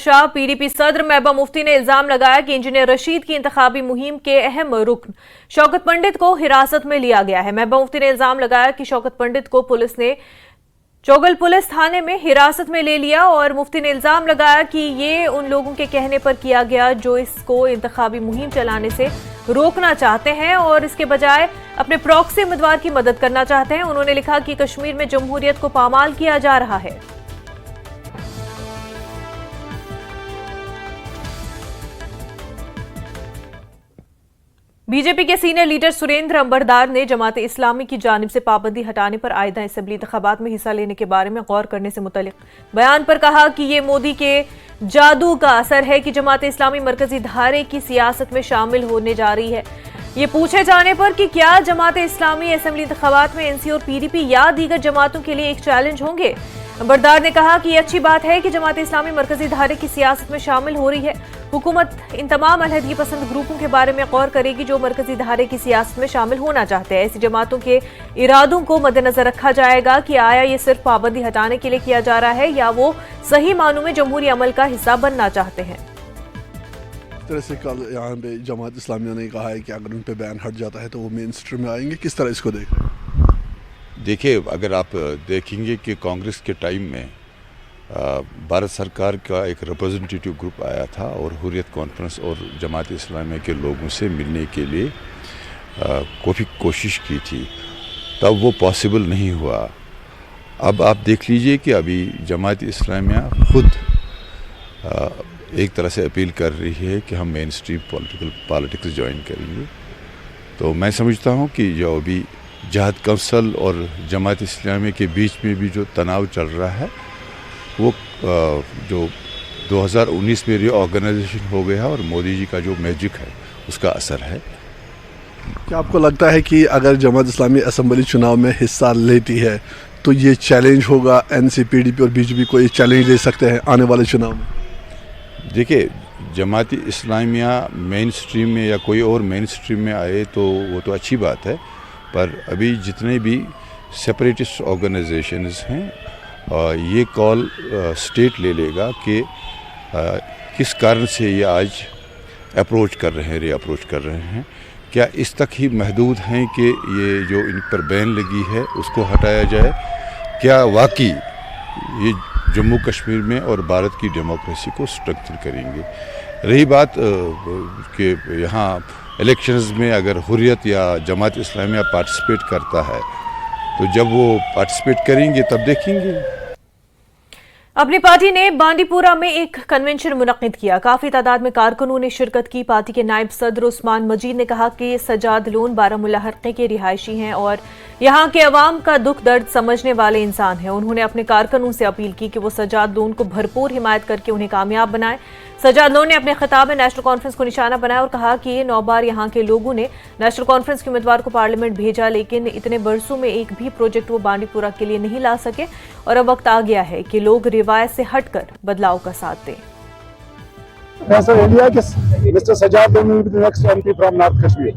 Shah. PDP सदर महबूबा मुफ्ती ने इल्जाम लगाया कि इंजीनियर रशीद की इंतखाबी मुहिम के अहम रुकन शौकत पंडित को हिरासत में लिया गया है। महबूबा मुफ्ती ने इल्जाम लगाया कि शौकत पंडित को पुलिस ने चौगल पुलिस थाने में हिरासत में ले लिया और मुफ्ती ने इल्जाम लगाया कि ये उन लोगों के कहने पर किया गया जो इसको इंतखाबी मुहिम चलाने से रोकना चाहते हैं और इसके बजाय अपने प्रॉक्सी उम्मीदवार की मदद करना चाहते हैं। उन्होंने लिखा कि कश्मीर में जमहूरियत को पामाल किया जा रहा है। बीजेपी के सीनियर लीडर सुरेंद्र अंबरदार ने जमात इस्लामी की जानिब से पाबंदी हटाने पर आइंदा असेंबली इंतखाबात में हिस्सा लेने के बारे में गौर करने से मुतल्लिक बयान पर कहा कि ये मोदी के जादू का असर है कि जमात इस्लामी मरकजी धारे की सियासत में शामिल होने जा रही है। ये पूछे जाने पर कि क्या जमात इस्लामी असेंबली इंतखाबात में एनसी और पीडीपी या दीगर जमातों के लिए एक चैलेंज होंगे। अंबरदार ने कहा कि ये अच्छी बात है कि जमात इस्लामी मरकजी धारे की सियासत में शामिल हो रही है। हुकूमत इन तमाम अलहदगी पसंद ग्रुपों के बारे में गौर करेगी जो मरकजी धारे की सियासत में शामिल होना चाहते हैं। ऐसी जमातों के इरादों को मद्देनजर रखा जाएगा कि आया ये सिर्फ पाबंदी हटाने के लिए किया जा रहा है या वो सही मानों में जमहूरी अमल का हिस्सा बनना चाहते हैं। तरह से कल यहाँ पे जमात इस्लामिया ने कहा है कि अगर उन पे बैन हट जाता है तो वो मेन स्ट्रीम में आएंगे। किस तरह इसको देख रहे हैं? देखिए, अगर आप देखेंगे कि कांग्रेस के टाइम में भारत सरकार का एक रिप्रेजेंटेटिव ग्रुप आया था और हुर्रियत कॉन्फ्रेंस और जमात इस्लामिया के लोगों से मिलने के लिए काफ़ी कोशिश की थी, तब वो पॉसिबल नहीं हुआ। अब आप देख लीजिए कि अभी जमात इस्लामिया खुद एक तरह से अपील कर रही है कि हम मेन स्ट्रीम पॉलिटिक्स ज्वाइन करेंगे। तो मैं समझता हूँ कि जो अभी जहाद कौंसल और जमात इस्लामी के बीच में भी जो तनाव चल रहा है वो जो 2019 में रीऑर्गेनाइजेशन हो गया है और मोदी जी का जो मैजिक है उसका असर है। क्या आपको लगता है कि अगर जमात इस्लामी असेंबली चुनाव में हिस्सा लेती है तो ये चैलेंज होगा, एनसी, पीडीपी और बीजेपी को ये चैलेंज दे सकते हैं आने वाले चुनाव में? देखिए, जमात इस्लामिया मेन स्ट्रीम में या कोई और मेन स्ट्रीम में आए तो वो तो अच्छी बात है, पर अभी जितने भी सेपरेटिस्ट ऑर्गेनाइजेशंस हैं ये कॉल स्टेट ले लेगा कि किस कारण से ये आज अप्रोच कर रहे हैं, रीअप्रोच कर रहे हैं। क्या इस तक ही महदूद हैं कि ये जो इन पर बैन लगी है उसको हटाया जाए? क्या वाकई ये जम्मू कश्मीर में और भारत की डेमोक्रेसी को स्ट्रक्चर करेंगे? रही बात कि यहाँ इलेक्शंस में अगर हुर्रियत या जमात इस्लामिया पार्टिसिपेट करता है तो जब वो पार्टिसिपेट करेंगे तब देखेंगे। अपनी पार्टी ने बांडीपुरा में एक कन्वेंशन मुनक्किद किया। काफी तादाद में कारकुनों ने शिरकत की। पार्टी के नायब सदर उस्मान मजीद ने कहा कि सजाद लोन बारामुल्ला हल्के के रिहायशी हैं और यहाँ के अवाम का दुख दर्द समझने वाले इंसान हैं। उन्होंने अपने कारकुनों से अपील की कि वो सजाद लोन को भरपूर हिमायत करके उन्हें कामयाब बनाएं। सजाद लोन ने अपने खिताब में नेशनल कॉन्फ्रेंस को निशाना बनाया और कहा कि 9 बार यहाँ के लोगों ने नेशनल कॉन्फ्रेंस के उम्मीदवार को पार्लियामेंट भेजा, लेकिन इतने बरसों में एक भी प्रोजेक्ट वो बांडीपुरा के लिए नहीं ला सके और अब वक्त आ गया है कि लोग रिवायत से हटकर बदलाव का साथ दें। फैसला ले लिया कि mister Sajad Lone will be the next MP from north Kashmir.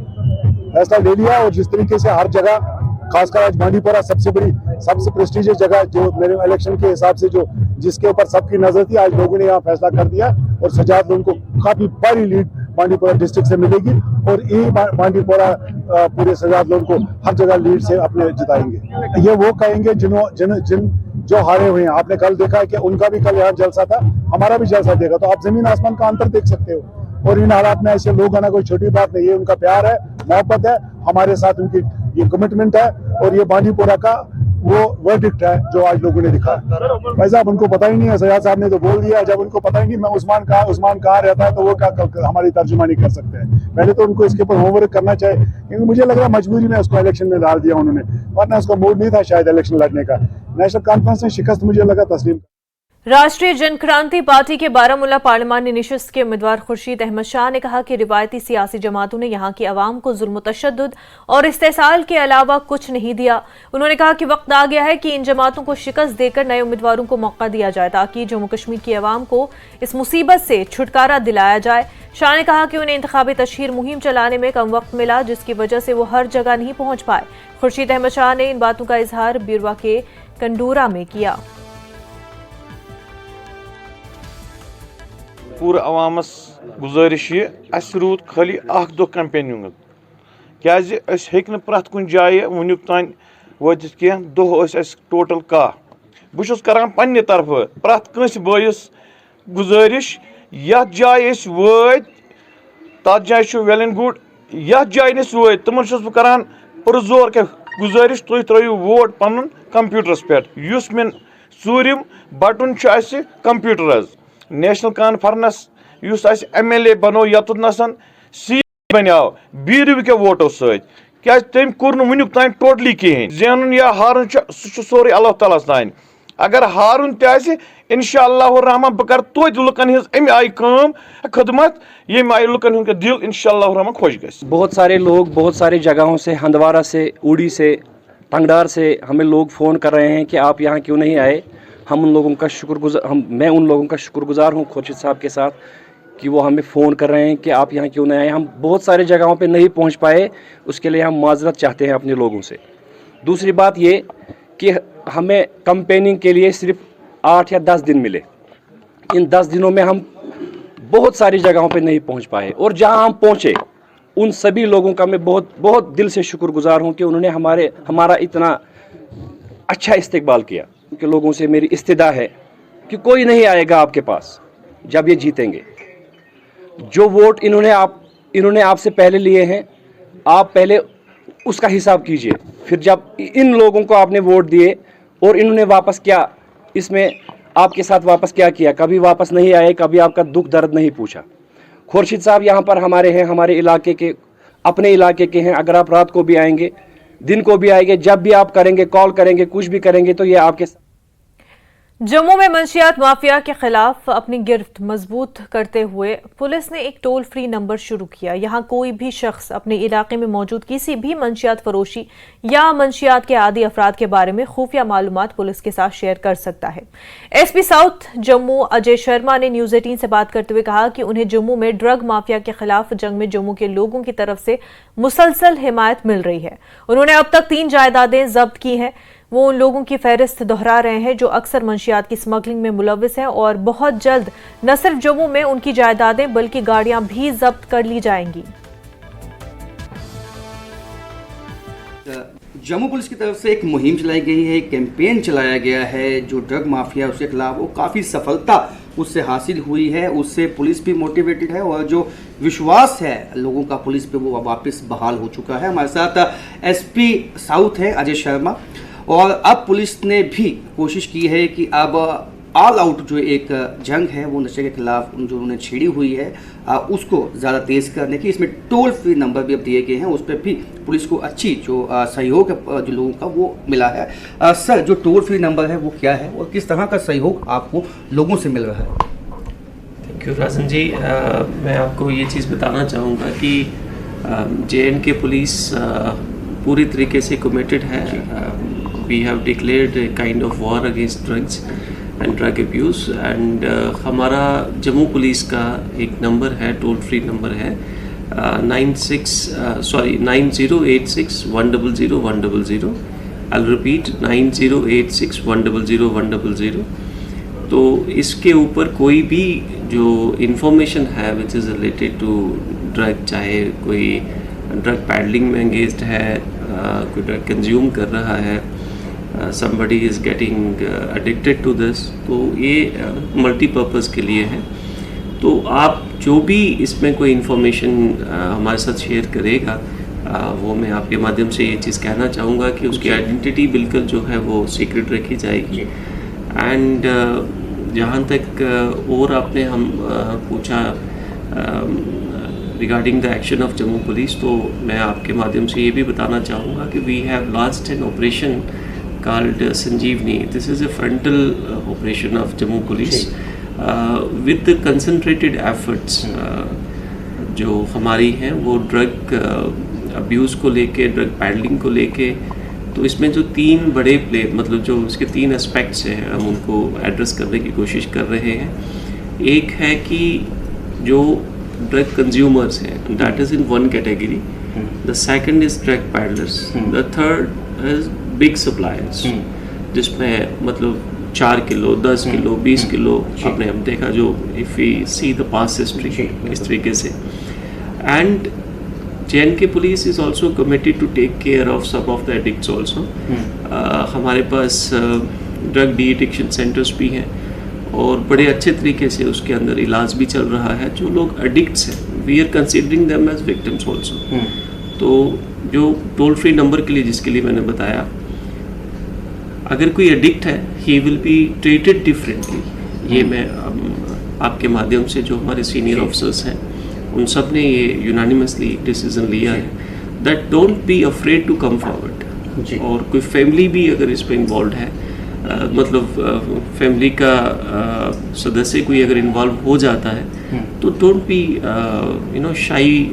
फैसला ले लिया और जिस तरीके से हर जगह, खासकर आज बांडीपुरा सबसे बड़ी, सबसे प्रेस्टिजियस जगह जो मेरे इलेक्शन के हिसाब से जो जिसके ऊपर सबकी नजर थी, आज लोगों ने यहाँ फैसला कर दिया और सजाद लोन को काफी बड़ी लीड बांडीपुरा डिस्ट्रिक्ट से मिलेगी और ये बांडीपुरा पूरे सजाद लोन को हर जगह लीड से अपने जिताएंगे। ये वो कहेंगे जिन जो हारे हुए हैं। आपने कल देखा कि उनका भी कल यहाँ जलसा था, हमारा भी जलसा देखा, तो आप जमीन आसमान का अंतर देख सकते हो। और इन हालात में ऐसे लोग आना कोई छोटी बात नहीं है। उनका प्यार है, मोहब्बत है, हमारे साथ उनकी ये कमिटमेंट है और ये बांडीपुरा का वो वर्डिक्ट है जो आज लोगों ने दिखा। भाई साहब, उनको पता ही नहीं है, सजाद साहब ने तो बोल दिया। जब उनको पता ही नहीं मैं उस्मान कहाँ रहता है तो वो क्या हमारी तर्जुमानी कर सकते हैं? पहले तो उनको इसके ऊपर होमवर्क करना चाहिए, क्योंकि मुझे लग रहा है मजबूरी में उसको इलेक्शन में डाल दिया उन्होंने, वरना उसका मूड नहीं था शायद इलेक्शन लड़ने का। नेशनल कॉन्फ्रेंस में शिकस्त मुझे लगा तस्लीम। राष्ट्रीय जनक्रांति पार्टी के बारामुल्ला पार्लिमानी निशिस्त के उम्मीदवार खुर्शीद अहमद शाह ने कहा कि रिवायती सियासी जमातों ने यहाँ की आवाम को जुल्म तशद्दुद और इस्तेसाल के अलावा कुछ नहीं दिया। उन्होंने कहा कि वक्त आ गया है कि इन जमातों को शिकस्त देकर नए उम्मीदवारों को मौका दिया जाए ताकि जम्मू कश्मीर की आवाम को इस मुसीबत से छुटकारा दिलाया जाए। शाह ने कहा कि उन्हें इंतखाबी तशहीर मुहिम चलाने में कम वक्त मिला, जिसकी वजह से वो हर जगह नहीं पहुंच पाए। खुर्शीद अहमद शाह ने इन बातों का इजहार बिरवा के कंडूरा में किया। पूरा अवामस गुजारिश ये अस रूद खाली अख दो कैंपेनिंग क्याज अस हेक न प्रथ कुन जाय वुनुक तान वतित कह दो अस टोटल कह बहुत करान पन्ने तरफ प्रथ कंस बयस गुजारिश यथ जाय अस वत तथ जाय वेल एंड गुड यथ जाय नस वत तमन छुस बह करान पुरजोर के गुजारिश तुम त्रो वोट पन कंप्यूटरस पे युस मे सूरिम बटन कंप्यूटर नेशनल कॉन्फ्रेंस युस MLA बनो यत नसन सी बनो बीरव के वोटो सत क्या तम कोर वुनुक तान टोटली कहें जेन या हारन सह सोरे अल्लाह ताला तान अगर हारुन तह इंशाअल्लाह रहमान बह कर तोत लुकन हिज अमे आई कम खदमत ये आई लुकन हुंद दिल इंशाअल्लाह रहमान खुश गस। बहुत सारे लोग बहुत सारी जगहों से, हंदवारा से, उड़ी से, टंगडार से हमें लोग फ़ोन कर रहे हैं कि आप यहाँ क्यों नहीं आए। हम उन लोगों का मैं उन लोगों का शुक्रगुजार हूँ खुर्शीद साहब के साथ कि वो हमें फ़ोन कर रहे हैं कि आप यहाँ क्यों नहीं आए। हम बहुत सारी जगहों पे नहीं पहुँच पाए, उसके लिए हम माजरत चाहते हैं अपने लोगों से। दूसरी बात ये कि हमें कैंपेनिंग के लिए सिर्फ 8 या 10 दिन मिले। इन 10 दिनों में हम बहुत सारी जगहों पे नहीं पहुँच पाए और जहाँ हम पहुँचे उन सभी लोगों का मैं बहुत बहुत दिल से शुक्रगुजार हूँ कि उन्होंने हमारा इतना अच्छा इस्तकबाल किया। कि लोगों से मेरी इस्तिदा है कि कोई नहीं आएगा आपके पास जब ये जीतेंगे। जो वोट इन्होंने आपसे पहले लिए हैं, आप पहले उसका हिसाब कीजिए। फिर जब इन लोगों को आपने वोट दिए और इन्होंने वापस क्या इसमें आपके साथ वापस क्या किया, कभी वापस नहीं आए, कभी आपका दुख दर्द नहीं पूछा। खुर्शीद साहब यहाँ पर हमारे हैं, हमारे इलाके के, अपने इलाके के हैं। अगर आप रात को भी आएंगे, दिन को भी आएंगे, जब भी आप करेंगे, कॉल करेंगे, कुछ भी करेंगे तो ये आपके। जम्मू में मंशियात माफिया के खिलाफ अपनी गिरफ्त मजबूत करते हुए पुलिस ने एक टोल फ्री नंबर शुरू किया। यहां कोई भी शख्स अपने इलाके में मौजूद किसी भी मंशियात फरोशी या मंशियात के आदी अफराद के बारे में खुफिया मालूमात पुलिस के साथ शेयर कर सकता है। SP साउथ जम्मू अजय शर्मा ने न्यूज 18 से बात करते हुए कहा कि उन्हें जम्मू में ड्रग माफिया के खिलाफ जंग में जम्मू के लोगों की तरफ से मुसलसल हिमायत मिल रही है। उन्होंने अब तक 3 जायदादें जब्त की हैं। वो उन लोगों की फहरिस्त दोहरा रहे हैं जो अक्सर मंशियात की स्मगलिंग में मुलविस हैं और बहुत जल्द न सिर्फ जम्मू में उनकी जायदादें बल्कि गाड़ियां भी जब्त कर ली जाएंगी। जम्मू पुलिस की तरफ से एक मुहिम चलाई गई है, एक कैंपेन चलाया गया है जो ड्रग माफिया उसके खिलाफ, वो काफ़ी सफलता उससे हासिल हुई है। उससे पुलिस भी मोटिवेटेड है और जो विश्वास है लोगों का पुलिस पे वो वापस बहाल हो चुका है। हमारे साथ SP साउथ है अजय शर्मा, और अब पुलिस ने भी कोशिश की है कि अब ऑल आउट जो एक जंग है वो नशे के खिलाफ जो उन्होंने छेड़ी हुई है उसको ज़्यादा तेज़ करने की, इसमें टोल फ्री नंबर भी अब दिए गए हैं, उस पर भी पुलिस को अच्छी जो सहयोग जो लोगों का वो मिला है। सर, जो टोल फ्री नंबर है वो क्या है और किस तरह का सहयोग आपको लोगों से मिल रहा है? Thank you Rajan ji. मैं आपको ये चीज़ बताना चाहूँगा कि JNK पुलिस पूरी तरीके से कमिटेड है। We have declared a kind of war against drugs and drug abuse and हमारा जम्मू पुलिस का एक नंबर है, टोल फ्री नंबर है 9086-100-100। I'll repeat 9086-100-100। तो इसके ऊपर कोई भी जो इंफॉर्मेशन है which is related to drug, चाहे कोई ड्रग पैडलिंग में एंगेज्ड है, कोई ड्रग कंज्यूम कर रहा है, somebody is getting addicted to this, तो ये मल्टीपर्पज़ के लिए है। तो आप जो भी इसमें कोई इन्फॉर्मेशन हमारे साथ शेयर करेगा वो मैं आपके माध्यम से ये चीज़ कहना चाहूँगा कि उसकी आइडेंटिटी बिल्कुल जो है वो सीक्रेट रखी जाएगी। एंड जहाँ तक और आपने हम पूछा regarding the action of Jammu police, तो मैं आपके माध्यम से ये भी बताना चाहूँगा कि we have launched an operation called Sanjeevani. This is a frontal operation of Jammu Police with the concentrated efforts जो हमारी हैं वो ड्रग अब्यूज़ को लेके, ड्रग पैडलिंग को लेके। तो इसमें जो 3 बड़े मतलब जो इसके 3 एस्पेक्ट्स हैं हम उनको एड्रेस करने की कोशिश कर रहे हैं। एक है कि जो ड्रग कंज्यूमर्स हैं, that is in one category. The second is drug peddlers. The third is big suppliers, जिसमें मतलब 4 किलो 10 किलो 20 किलो आपने हम देखा जो if we see the past history इस तरीके से। And JNK police is also committed to take care of some of the addicts also. हमारे पास ड्रग डी एडिक्शन सेंटर्स भी हैं और बड़े अच्छे तरीके से उसके अंदर इलाज भी चल रहा है। जो लोग एडिक्ट्स हैं we are considering them as victims also. तो जो टोल फ्री नंबर के लिए जिसके लिए मैंने बताया, अगर कोई एडिक्ट है he will be treated differently. ये मैं आपके माध्यम से जो हमारे सीनियर ऑफिसर्स हैं उन सब ने ये यूनानिमसली डिसीजन लिया है that don't be afraid to come forward. और कोई फैमिली भी अगर इस पर इन्वॉल्व है, मतलब फैमिली का सदस्य कोई अगर इन्वॉल्व हो जाता है तो don't be shy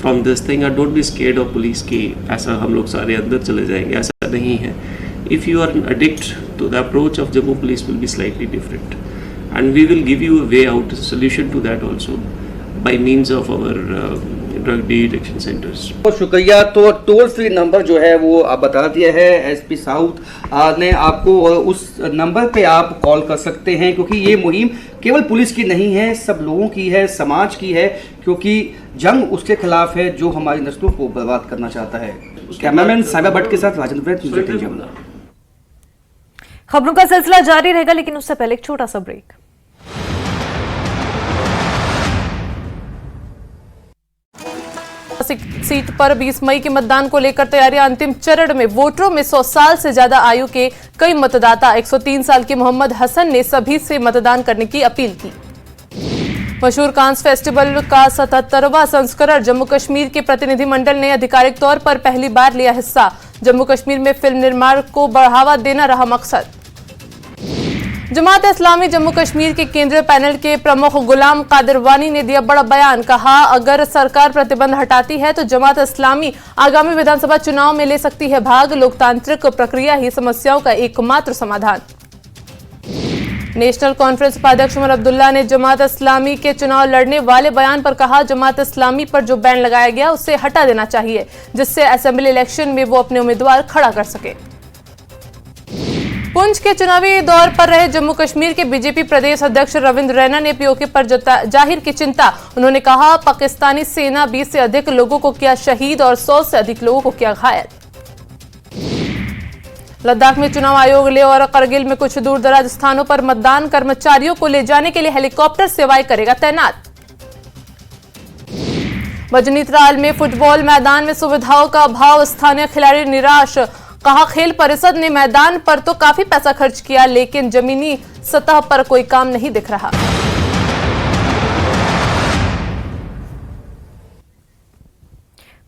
from this thing और don't be scared of police की ऐसा हम लोग सारे अंदर चले जाएंगे, ऐसा नहीं है। If you are an addict तो the approach of Jammu police will be slightly different and we will give you a way out solution to that also by means of our drug de addiction centres. बहुत शुक्रिया। तो toll free number जो है वो आप बता दिया है SP साउथ ने आपको, उस नंबर पे आप कॉल कर सकते हैं क्योंकि ये मुहिम केवल पुलिस की नहीं है, सब लोगों की है, समाज की है, क्योंकि जंग उसके खिलाफ है जो हमारी नस्लों को बर्बाद करना चाहता है। कैमरामैन साहिबा भट्ट के साथ राजेंद्र वैद। खबरों का सिलसिला जारी रहेगा लेकिन उससे पहले एक छोटा सा ब्रेक। सीट पर 20 मई के मतदान को लेकर तैयारियां अंतिम चरण में। वोटरों में 100 साल से ज्यादा आयु के कई मतदाता। 103 साल के मोहम्मद हसन ने सभी से मतदान करने की अपील की। मशहूर कांस फेस्टिवल का 77वां संस्करण। जम्मू कश्मीर के प्रतिनिधिमंडल ने आधिकारिक तौर पर पहली बार लिया हिस्सा। जम्मू कश्मीर में फिल्म निर्माण को बढ़ावा देना रहा मकसद। जमात इस्लामी जम्मू कश्मीर के केंद्रीय पैनल के प्रमुख गुलाम कादिर वानी ने दिया बड़ा बयान। कहा, अगर सरकार प्रतिबंध हटाती है तो जमात इस्लामी आगामी विधानसभा चुनाव में ले सकती है भाग। लोकतांत्रिक प्रक्रिया ही समस्याओं का एकमात्र समाधान। नेशनल कॉन्फ्रेंस उपाध्यक्ष उमर अब्दुल्ला ने जमात इस्लामी के चुनाव लड़ने वाले बयान पर कहा, जमात इस्लामी पर जो बैन लगाया गया उसे हटा देना चाहिए जिससे असेंबली इलेक्शन में वो अपने उम्मीदवार खड़ा कर सके। पुंछ के चुनावी दौर पर रहे जम्मू कश्मीर के बीजेपी प्रदेश अध्यक्ष रविंद्र रैना ने पीओके पर जाहिर की चिंता। उन्होंने कहा, पाकिस्तानी सेना 20 से अधिक लोगों को किया शहीद और 100 से अधिक लोगों को किया घायल। लद्दाख में चुनाव आयोग लेह और करगिल में कुछ दूर दराज स्थानों पर मतदान कर्मचारियों को ले जाने के लिए हेलीकॉप्टर सेवाएं करेगा तैनात। बजनीतराल में फुटबॉल मैदान में सुविधाओं का अभाव, स्थानीय खिलाड़ी निराश। कहा, खेल परिषद ने मैदान पर तो काफी पैसा खर्च किया लेकिन जमीनी सतह पर कोई काम नहीं दिख रहा।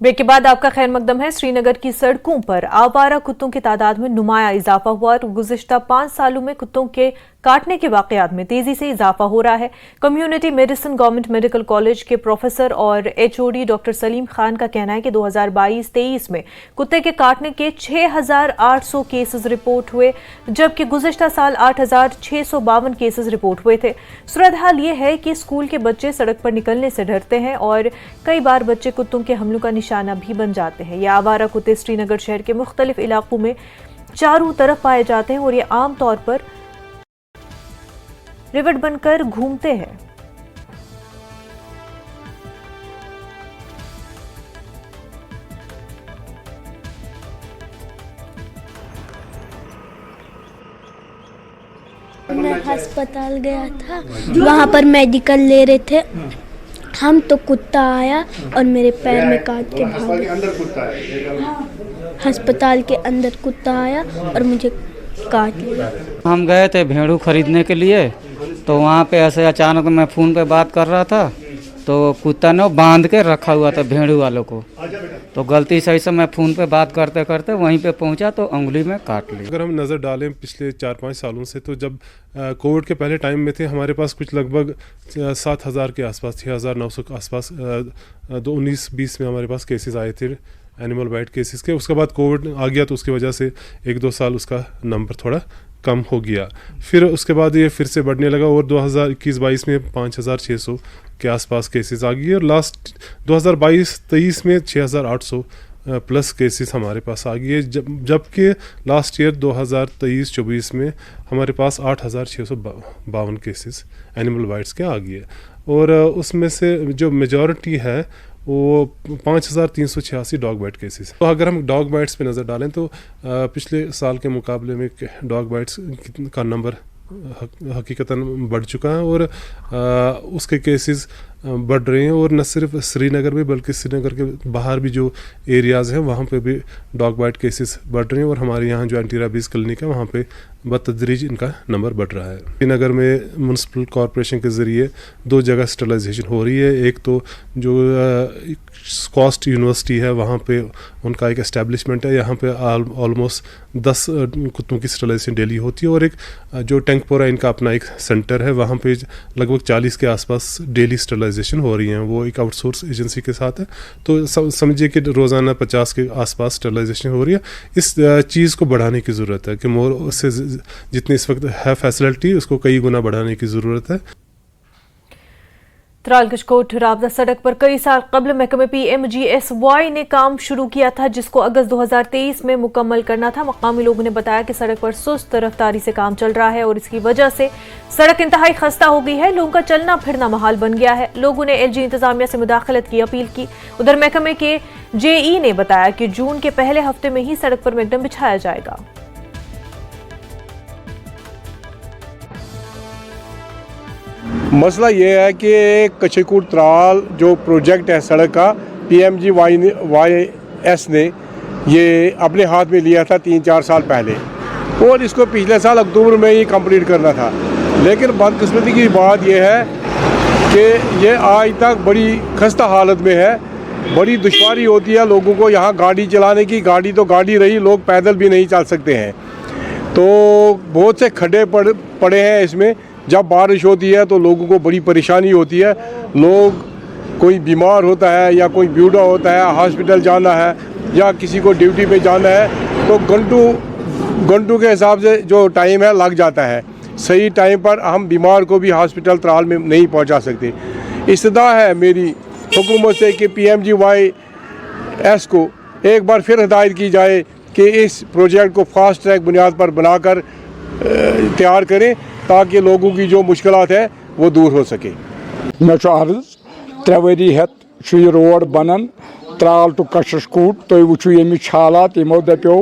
ब्रेक के बाद आपका खैर मकदम है। श्रीनगर की सड़कों पर आवारा कुत्तों की तादाद में नुमाया इजाफा हुआ और गुज़िश्ता 5 सालों में कुत्तों के काटने के वाकयात में तेजी से इजाफा हो रहा है। Community medicine government medical college के प्रोफेसर और HOD डॉक्टर सलीम खान का कहना है कि 2022-23 में कुत्ते के काटने के 6,800 केसेस रिपोर्ट हुए जबकि गुज़िश्ता साल 8,652 केसेस रिपोर्ट हुए थे। सूरत हाल ये है कि स्कूल के बच्चे सड़क पर निकलने से डरते हैं और कई बार बच्चे कुत्तों के हमलों का निशाना भी बन जाते हैं। ये आवारा कुत्ते श्रीनगर शहर के मुख्तलिफ इलाकों में चारों तरफ पाए जाते हैं और ये आम तौर पर रिवट बनकर घूमते हैं। मैं अस्पताल गया था, वहाँ पर मेडिकल ले रहे थे हम तो कुत्ता आया और मेरे पैर में काट के भागा। अस्पताल के अंदर कुत्ता आया और मुझे काट लिया। हम गए थे भेड़ू खरीदने के लिए तो वहाँ पे ऐसे अचानक मैं फ़ोन पे बात कर रहा था तो कुत्ता ने बांध के रखा हुआ था भेड़ू वालों को, तो गलती से मैं फ़ोन पे बात करते करते वहीं पे पहुंचा तो उंगली में काट लिया। अगर हम नज़र डालें पिछले 4-5 सालों से तो जब कोविड के पहले टाइम में थे हमारे पास कुछ लगभग 7,000 के आसपास 6,900 के आसपास 19-20 में हमारे पास केसेस आए थे एनिमल बाइट केसेस के। उसके बाद कोविड आ गया तो उसकी वजह से 1-2 साल उसका नंबर थोड़ा कम हो गया, फिर उसके बाद ये फिर से बढ़ने लगा और 2021-22 में 5,600 के आसपास केसेस आ गई और लास्ट 2022-23 में 6,800 प्लस केसेस हमारे पास आ गई है, जबकि लास्ट ईयर 2023-24 में हमारे पास 8,652 केसेस एनिमल बाइट्स के आ गई है। और उसमें से जो मेजॉरिटी है वो 5,386 डॉग बाइट केसेस। तो अगर हम डॉग बाइट्स पे नज़र डालें तो पिछले साल के मुकाबले में डॉग बाइट्स का नंबर हकीकतन बढ़ चुका है और उसके केसेस बढ़ रहे हैं। और न सिर्फ श्रीनगर में बल्कि श्रीनगर के बाहर भी जो एरियाज़ हैं वहाँ पे भी डॉग बाइट केसेस बढ़ रहे हैं। और हमारे यहाँ जो एंटी रेबीज़ क्लिनिक है वहाँ पे बतदरीज इनका नंबर बढ़ रहा है। श्रीनगर में म्यूनसिपल कॉरपोरेशन के ज़रिए 2 जगह स्टरलाइजेशन हो रही है। एक तो जो कॉस्ट यूनिवर्सिटी है वहाँ पे उनका एक एस्टेब्लिशमेंट है, यहाँ पे ऑलमोस्ट 10 कुत्तों की स्टरलाइजेशन डेली होती है। और एक जो टैंकपोरा इनका अपना एक सेंटर है वहाँ पे लगभग 40 के आसपास डेली स्टरलाइजेशन हो रही हैं, वो एक आउटसोर्स एजेंसी के साथ है। तो समझिए कि रोज़ाना 50 के आसपास स्टरलाइजेशन हो रही है। इस चीज़ को बढ़ाने की ज़रूरत है कि मोर उससे जितनी इस वक्त है फैसिलिटी उसको कई गुना बढ़ाने की ज़रूरत है। त्रालकशकोट राबता सड़क पर कई साल कबल महकमे PMGSY ने काम शुरू किया था, जिसको अगस्त 2023 में मुकम्मल करना था। मकामी लोगों ने बताया कि सड़क पर सुस्त रफ्तारी से काम चल रहा है और इसकी वजह से सड़क इंतहाई खस्ता हो गई है। लोगों का चलना फिरना महाल बन गया है। लोगों ने LG इंतजामिया से मुदाखलत की अपील की। उधर महकमे के JE ने बताया कि जून के पहले हफ्ते में ही सड़क पर मैकडम बिछाया जाएगा। मसला ये है कि कचेकुट त्राल जो प्रोजेक्ट है सड़क का PMGYS ने ये अपने हाथ में लिया था 3-4 साल पहले और इसको पिछले साल अक्टूबर में ही कंप्लीट करना था। लेकिन बदकिस्मती की बात यह है कि ये आज तक बड़ी खस्ता हालत में है। बड़ी दुश्वारी होती है लोगों को यहाँ गाड़ी चलाने की। गाड़ी तो गाड़ी रही, लोग पैदल भी नहीं चल सकते हैं। तो बहुत से खड्डे पड़े हैं इसमें। जब बारिश होती है तो लोगों को बड़ी परेशानी होती है। लोग कोई बीमार होता है या कोई बूढ़ा होता है, हॉस्पिटल जाना है या किसी को ड्यूटी पे जाना है तो घंटों के हिसाब से जो टाइम है लग जाता है। सही टाइम पर हम बीमार को भी हॉस्पिटल त्राल में नहीं पहुंचा सकते। इस्तदा है मेरी हुकूमत से कि PMGYS को एक बार फिर हिदायत की जाए कि इस प्रोजेक्ट को फास्ट ट्रैक बुनियाद पर बनाकर तैयार करें ताकि लोगों की जो मुश्किलात है वो दूर हो सके। मे अर्ज 3 वरी हेत यह रोड बनन त्राल टू कशकोट। तुम वो यमिच हालात यमो दपो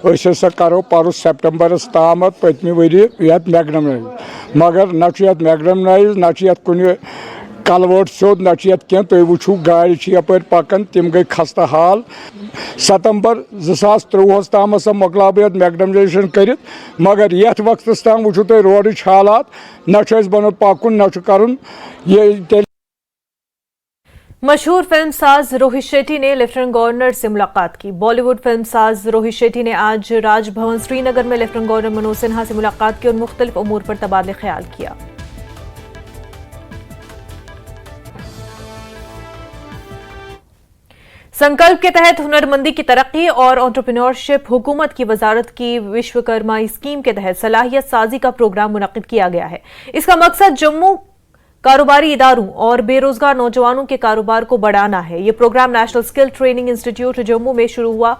अस करो परस सेप्टेम्बरस ताम पत्म वरी ये मैगडमनाइज, मगर न मैगडमनाइज न कुन कलवर्ट सोद न कह। तुम वो गाड़ी यप पकान तम गई खस्ता हाल। सितंबर 2023 ताम मोकलाब मैगडमनाइजेशन कर, मगर ये वक्त ताम वो तुम रोड हालात न बन पकुन न कर। मशहूर फिल्म साज रोहित शेट्टी ने लेफ्टिनेंट गवर्नर से मुलाकात की। बॉलीवुड फिल्म साज रोहित शेट्टी ने आज राजभवन श्रीनगर में लेफ्टिनेंट गवर्नर मनोज सिन्हा से मुलाकात की और मुख्तलिफ उमूर पर तबादले ख्याल किया। संकल्प के तहत हुनरमंदी की तरक्की और एंटरप्रेन्योरशिप हुकूमत की वजारत की विश्वकर्मा स्कीम के तहत सलाहियत साजी का प्रोग्राम मुनक्किद किया गया है। इसका मकसद जम्मू कारोबारी इदारों और बेरोजगार नौजवानों के कारोबार को बढ़ाना है। ये programme national skill training institute Jammu में शुरू हुआ।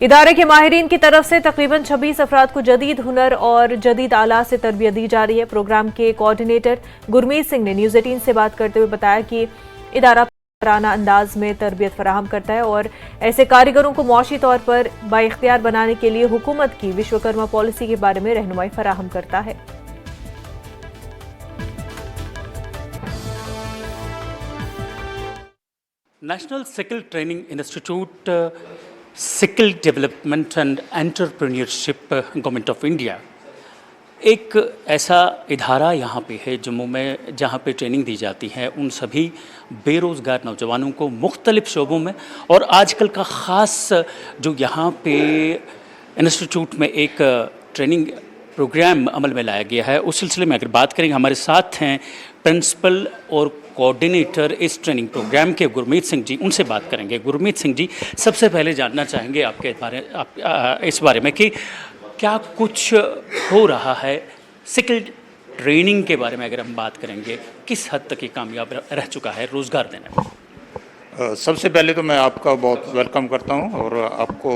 इदारे के माहिरीन की तरफ से तकरीबन 26 अफराद को जदीद हुनर और जदीद आलात से तरबियत दी जा रही है। प्रोग्राम के कोऑर्डिनेटर गुरमीत सिंह ने न्यूज़ 18 से बात करते हुए बताया कि इदारा राना अंदाज में तरबियत फराहम करता है और ऐसे कारीगरों को मुआशी तौर पर बाइख्तियार बनाने के लिए हुकूमत की विश्वकर्मा पॉलिसी के बारे में रहनुमाई फराहम करता है। National skill training institute skill development and entrepreneurship government of India एक ऐसा इदारा यहाँ पे है जम्मू में जहाँ पे ट्रेनिंग दी जाती है उन सभी बेरोज़गार नौजवानों को मुख्तलिफ़ शोबों में। और आजकल का ख़ास जो यहाँ पे इंस्टीट्यूट में एक ट्रेनिंग प्रोग्राम अमल में लाया गया है, उस सिलसिले में अगर बात करेंगे हमारे साथ हैं प्रिंसिपल और कोऑर्डिनेटर इस ट्रेनिंग प्रोग्राम के गुरमीत सिंह जी, उनसे बात करेंगे। गुरमीत सिंह जी, सबसे पहले जानना चाहेंगे इस बारे में कि क्या कुछ हो रहा है स्किल ट्रेनिंग के बारे में। अगर हम बात करेंगे किस हद तक ये कामयाब रह चुका है रोज़गार देने में? सबसे पहले तो मैं आपका बहुत वेलकम करता हूं और आपको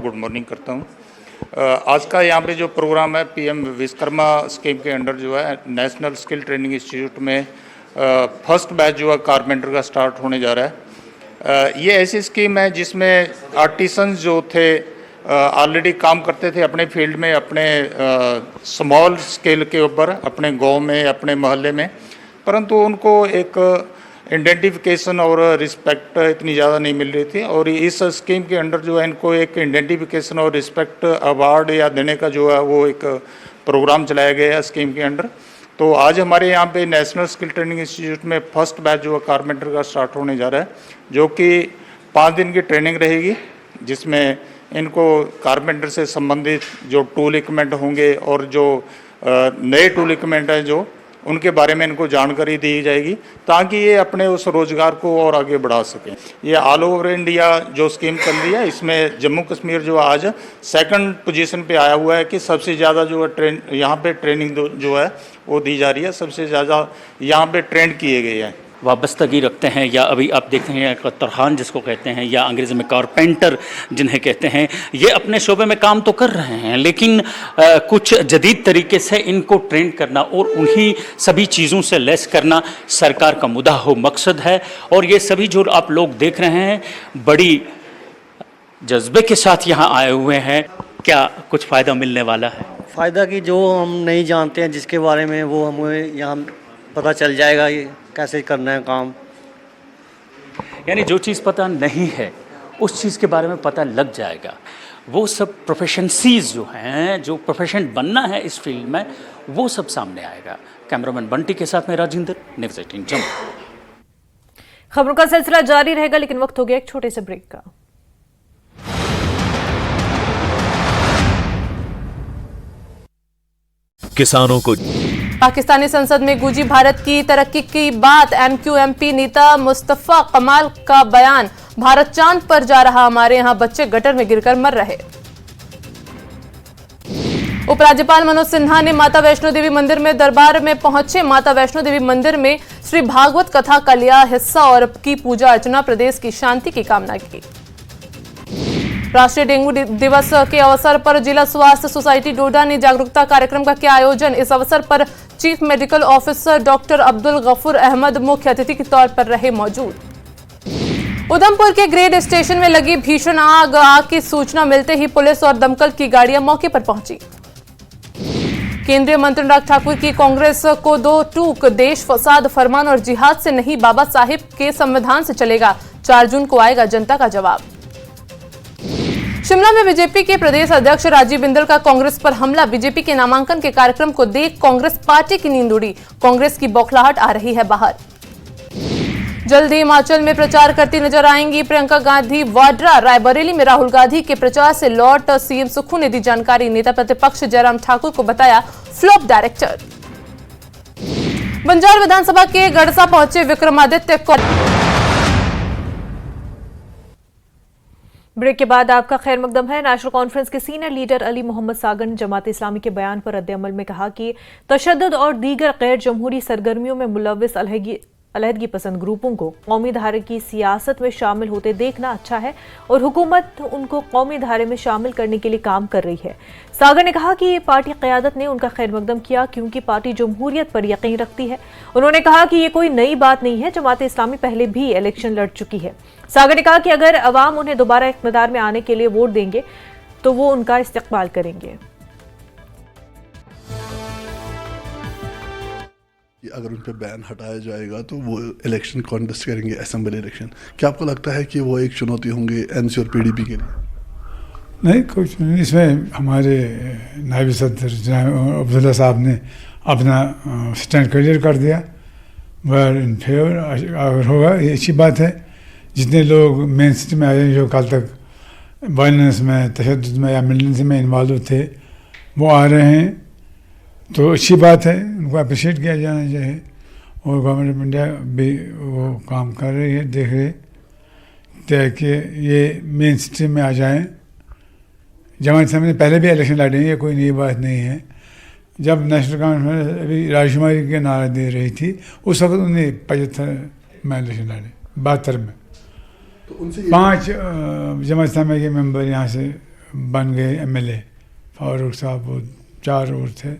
गुड मॉर्निंग करता हूं। आज का यहाँ पे जो प्रोग्राम है पीएम विश्वकर्मा स्कीम के अंडर जो है नेशनल स्किल ट्रेनिंग इंस्टीट्यूट में फर्स्ट बैच जो है कारपेंटर का स्टार्ट होने जा रहा है। ये ऐसी स्कीम है जिसमें आर्टिसंस जो थे ऑलरेडी काम करते थे अपने फील्ड में, अपने स्मॉल स्केल के ऊपर, अपने गांव में, अपने मोहल्ले में, परंतु उनको एक आइडेंटिफिकेशन और रिस्पेक्ट इतनी ज़्यादा नहीं मिल रही थी। और इस स्कीम के अंडर जो है इनको एक आइडेंटिफिकेशन और रिस्पेक्ट अवार्ड या देने का जो है वो एक प्रोग्राम चलाया गया है स्कीम के अंडर। तो आज हमारे यहाँ पे नेशनल स्किल ट्रेनिंग इंस्टीट्यूट में फर्स्ट बैच जो है कारपेंटर का स्टार्ट होने जा रहा है, जो कि 5 दिन की ट्रेनिंग रहेगी, जिसमें इनको कारपेंटर से संबंधित जो टूल इक्विपमेंट होंगे और जो नए टूल इक्विपमेंट हैं जो उनके बारे में इनको जानकारी दी जाएगी, ताकि ये अपने उस रोज़गार को और आगे बढ़ा सकें। ये ऑल ओवर इंडिया जो स्कीम चल रही है, इसमें जम्मू कश्मीर जो आज 2nd पोजीशन पे आया हुआ है कि सबसे ज़्यादा जो है यहाँ पे ट्रेनिंग जो है वो दी जा रही है, सबसे ज़्यादा यहाँ पे ट्रेंड किए गए हैं। वाबस्तगी रखते हैं, या अभी आप देखते हैं तरखान जिसको कहते हैं, या अंग्रेज़ी में कारपेंटर जिन्हें कहते हैं, ये अपने शोबे में काम तो कर रहे हैं, लेकिन कुछ जदीद तरीके से इनको ट्रेन करना और उन्हीं सभी चीज़ों से लेस करना सरकार का मुद्दा हो मकसद है। और ये सभी जो आप लोग देख रहे हैं बड़ी जज्बे के साथ यहाँ आए हुए हैं। क्या कुछ फ़ायदा मिलने वाला है? फ़ायदा की जो हम नहीं जानते हैं जिसके बारे में, वो हमें यहाँ पता चल जाएगा ये कैसे करना है काम। यानी जो चीज़ पता नहीं है उस चीज़ के बारे में पता लग जाएगा। वो सब प्रोफेशनसीज जो हैं, जो प्रोफेशन बनना है इस फील्ड में, वो सब सामने आएगा। कैमरामैन बंटी के साथ में राजेंद्र, न्यूज़ 18 जम्मू। खबरों का सिलसिला जारी रहेगा, लेकिन वक्त हो गया एक छोटे से ब्रेक का। किसानों को पाकिस्तानी संसद में गूंजी भारत की तरक्की की बात। MQMP नेता मुस्तफा कमाल का बयान, भारत चांद पर जा रहा, हमारे यहां बच्चे गटर में गिरकर मर रहे। उपराज्यपाल मनोज सिन्हा ने माता वैष्णो देवी मंदिर में दरबार में पहुंचे। माता वैष्णो देवी मंदिर में श्री भागवत कथा का लिया हिस्सा और की पूजा अर्चना, प्रदेश की शांति की कामना की। राष्ट्रीय डेंगू दिवस के अवसर पर जिला स्वास्थ्य सोसाइटी डोडा ने जागरूकता कार्यक्रम का किया आयोजन। इस अवसर पर chief medical officer doctor Abdul Gafoor Ahmed मुख्य अतिथि के तौर पर रहे मौजूद। उधमपुर के ग्रेड स्टेशन में लगी भीषण आग की सूचना मिलते ही पुलिस और दमकल की गाड़ियां मौके पर पहुंची। केंद्रीय मंत्री अनुराग ठाकुर की कांग्रेस को 2 टूक, देश फसाद फरमान और जिहाद से नहीं बाबा साहिब के संविधान से चलेगा। 4 जून को आएगा जनता का जवाब। शिमला में बीजेपी के प्रदेश अध्यक्ष राजीव बिंदल का कांग्रेस पर हमला। बीजेपी के नामांकन के कार्यक्रम को देख कांग्रेस पार्टी की नींद उड़ी, कांग्रेस की बौखलाहट आ रही है बाहर। जल्द ही हिमाचल में प्रचार करती नजर आएंगी प्रियंका गांधी वाड्रा। रायबरेली में राहुल गांधी के प्रचार से लौट सीएम सुक्खू ने दी जानकारी। नेता प्रतिपक्ष जयराम ठाकुर को बताया फ्लॉप डायरेक्टर। बंजार विधानसभा के गड़सा पहुंचे विक्रमादित्य। ब्रेक के बाद आपका खैर मकदम है। नेशनल कॉन्फ्रेंस के सीनियर लीडर अली मोहम्मद सागर ने जमात इस्लामी के बयान पर रद्द-ए-अमल में कहा कि तशद्दुद और दीगर गैर जमहूरी सरगर्मियों में मुलव्विस अलहदगी पसंद ग्रुपों को कौमी धारे की सियासत में शामिल होते देखना अच्छा है और हुकूमत उनको कौमी धारे में शामिल करने के लिए काम कर रही है। सागर ने कहा कि पार्टी क़यादत ने उनका खैर मकदम किया क्योंकि पार्टी जमहूरियत पर यकीन रखती है। उन्होंने कहा कि ये कोई नई बात नहीं है, जमात इस्लामी पहले भी इलेक्शन लड़ चुकी है। सागर ने कहा कि अगर अवाम उन्हें दोबारा इक़्तिदार में आने के लिए वोट देंगे तो वो उनका इस्तेक़बाल करेंगे। अगर उन पर बैन हटाया जाएगा तो वो इलेक्शन कॉन्टेस्ट करेंगे, असेंबली इलेक्शन। क्या आपको लगता है कि वो एक चुनौती होंगे एनसी और पीडीपी के लिए? नहीं, कुछ नहीं। इसमें हमारे नायब सदर जनाब अब्दुल्ला साहब ने अपना स्टैंड क्लियर कर दिया। वह इन फेवर अगर होगा ये अच्छी बात है। जितने लोग मेन स्ट्रीम में आए जो कल तक वायलेंस में, तशद्दुद में या मिलिटेंसी में इन्वॉल्व थे, वो आ रहे हैं तो अच्छी बात है, उनको अप्रिशिएट किया जाना चाहिए। और गवर्नमेंट ऑफ इंडिया भी वो काम कर रही है, देख रही है कि ये मेन स्ट्रीम में आ जाएं। जमात इस्लामी ने पहले भी इलेक्शन लड़े हैं, ये कोई नई बात नहीं है। जब नेशनल कॉन्फ्रेंस अभी राजकुमारी के नारा दे रही थी उस वक्त उन्हें 75 में इलेक्शन लड़े, 72 में। तो उनसे 5 जमात इस्लामी के मेंबर यहाँ से बन गए MLA, फारूक साहब वो 4 और थे।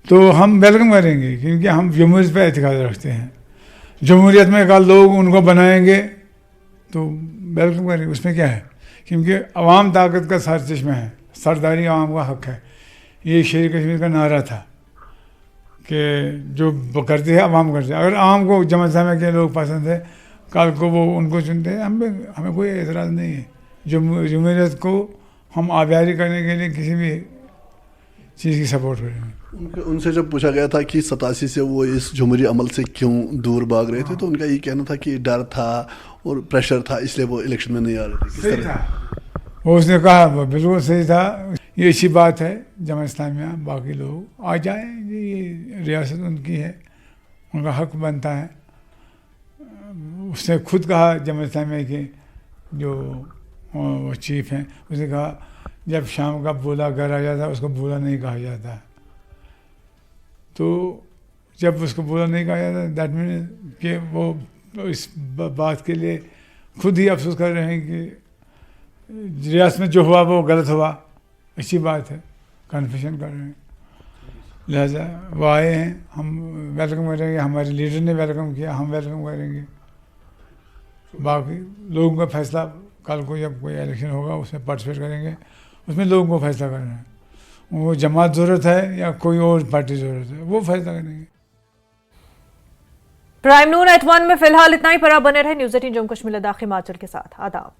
तो हम वेलकम करेंगे क्योंकि हम जमहूरियत पर एतकाद रखते हैं। जमहूरियत में कल लोग उनको बनाएंगे तो वेलकम करेंगे, उसमें क्या है, क्योंकि अवाम ताकत का सरचश्मा है, सरदारी अवाम का हक है। ये शेर कश्मीर का नारा था कि जो करते हैं अवाम करते हैं। अगर आवाम को जमात इस्लामी के लोग पसंद है, कल को वो उनको चुनते हैं, हमें कोई एतराज़ नहीं है। जमहूरियत को हम आबियारी करने के लिए किसी भी चीज़ की सपोर्ट करेंगे। उनसे जब पूछा गया था कि 87 से वो इस जमहूरी अमल से क्यों दूर भाग रहे थे, तो उनका ये कहना था कि डर था और प्रेशर था, इसलिए वो इलेक्शन में नहीं आ रहे थे। सही था, वो उसने कहा वो बिल्कुल सही था। ये अच्छी बात है, जमात इस्लामिया बाकी लोग आ जाएं, ये रियासत उनकी है, उनका हक बनता है। उसने खुद कहा जमात इस्लामिया के जो वो चीफ हैं, उसने कहा जब शाम का बूला घर आ जाता उसको बूला नहीं कहा जाता। तो जब उसको बूला नहीं कहा जाता दैट मीन कि वो इस बात के लिए खुद ही अफसोस कर रहे हैं कि रियासत में जो हुआ वो गलत हुआ। अच्छी बात है, कन्फेशन कर रहे हैं, लिहाजा वो आए हैं, हम वेलकम करेंगे। हमारे लीडर ने वेलकम किया, हम वेलकम करेंगे। बाकी लोगों का फैसला कल को जब कोई इलेक्शन होगा उसमें पार्टिसिपेट करेंगे, उसमें लोगों को फैसला करना है। वो जमात ज़रूरत है या कोई और पार्टी ज़रूरत है, वो फैसला करेंगे। प्राइम नून एट 1 में फिलहाल इतना ही। पर आप बने रहे न्यूज़ 18 जम्मू कश्मीर लद्दाख हिमाचल के साथ। आदाब।